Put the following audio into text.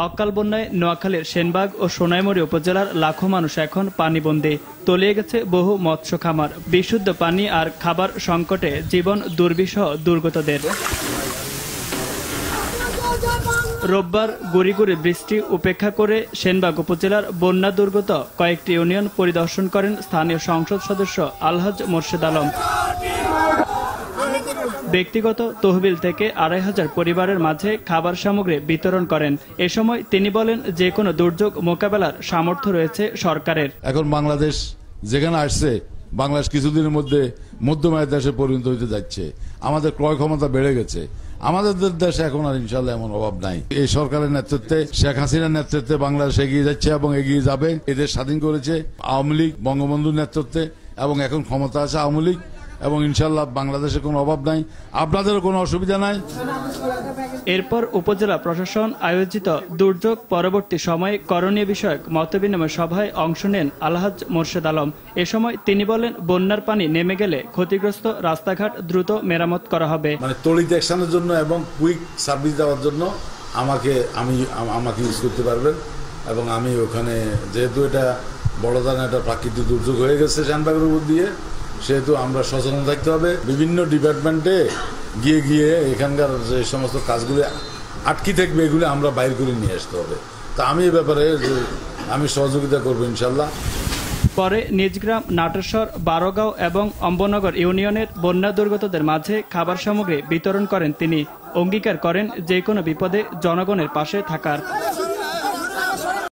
অকাল বন্যায় নোয়াখালীর সেনবাগ ও সোনাইমুড়ি উপজেলার লাখো মানুষ এখন পানিবন্দী। তলিয়ে গেছে বহু মৎস্য খামার। বিশুদ্ধ পানি আর খাবার সংকটে জীবন দুর্বিষহ দুর্গতদের। রোববার গুড়ি গুড়ি বৃষ্টি উপেক্ষা করে সেনবাগ উপজেলার বন্যা দুর্গত কয়েকটি ইউনিয়ন পরিদর্শন করেন স্থানীয় সংসদ সদস্য আলহাজ মোর্শেদ আলম। ব্যক্তিগত তহবিল থেকে ২৫০০ পরিবারের মাঝে খাবার সামগ্রী বিতরণ করেন। এ সময় তিনি বলেন, যে কোনো দুর্যোগ মোকাবেলার সামর্থ্য রয়েছে সরকারের। এখন বাংলাদেশ যেখানে আসছে, বাংলাদেশ কিছুদিনের মধ্যে মধ্যমায়ের দেশে পরিণত হতে যাচ্ছে। আমাদের ক্রয় ক্ষমতা বেড়ে গেছে। আমাদের দেশে এখন আর ইনশাল্লাহ এমন অভাব নাই। এই সরকারের নেতৃত্বে, শেখ হাসিনার নেতৃত্বে বাংলাদেশ এগিয়ে যাচ্ছে এবং এগিয়ে যাবে। এদের স্বাধীন করেছে আওয়ামী লীগ, বঙ্গবন্ধুর নেতৃত্বে, এবং এখন ক্ষমতা আছে আওয়ামী লীগ, এবং ইনশাল্লাহ বাংলাদেশে কোনো অভাব নাই, আপনাদেরও কোনো অসুবিধা নাই। এরপর উপজেলা প্রশাসন আয়োজিত দুর্যোগ পরবর্তী সময়ে করণীয় বিষয়ক মতবিনিময় সভায় অংশ নেন আলহাজ মোর্শেদ আলম। এ সময় তিনি বলেন, বন্যার পানি নেমে গেলে ক্ষতিগ্রস্ত রাস্তাঘাট দ্রুত মেরামত করা হবে। মানে তড়িৎ অ্যাকশনের জন্য এবং কুইক সার্ভিস দেওয়ার জন্য আমাকে ইউজ করতে পারবেন। এবং আমি ওখানে, যেহেতু এটা বড় ধরনের একটা প্রাকৃতিক দুর্যোগ হয়ে গেছে সেনবাগের উপর দিয়ে, সেহেতু আমরা সচেতন থাকতে হবে। বিভিন্ন ডিপার্টমেন্টে গিয়ে গিয়ে এখানকার যে সমস্ত কাজগুলি আটকি থাকবে, এগুলি আমরা বাইর করে নিয়ে আসতে হবে। তা আমি এ ব্যাপারে আমি সহযোগিতা করবো ইনশাল্লাহ। পরে নিজ গ্রাম নাটেশ্বর, বারোগাঁও এবং অম্বনগর ইউনিয়নের বন্যা দুর্গতদের মাঝে খাবার সামগ্রী বিতরণ করেন তিনি। অঙ্গীকার করেন যে কোনো বিপদে জনগণের পাশে থাকার।